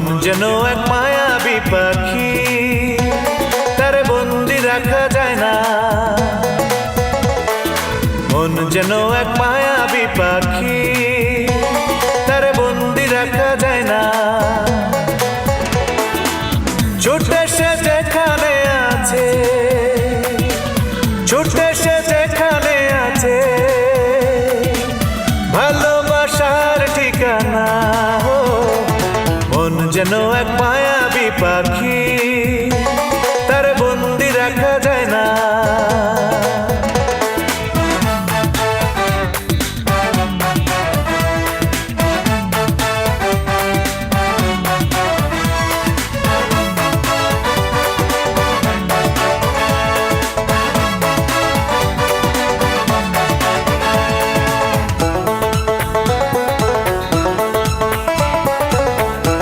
মন যেন এক মায়াবী পাখি, তারে বন্দি রাখা যায় না। মন যেন এক মায়াবী পাখি, তারে বন্দি রাখা যায় না। ছুটে সে যেখানে আছে, ছুটে সে যেখানে আছে, ভালোবাসার ঠিকানা। মন যেন এক মায়াবী পাখি, তারে বন্দি রাখা যায় না।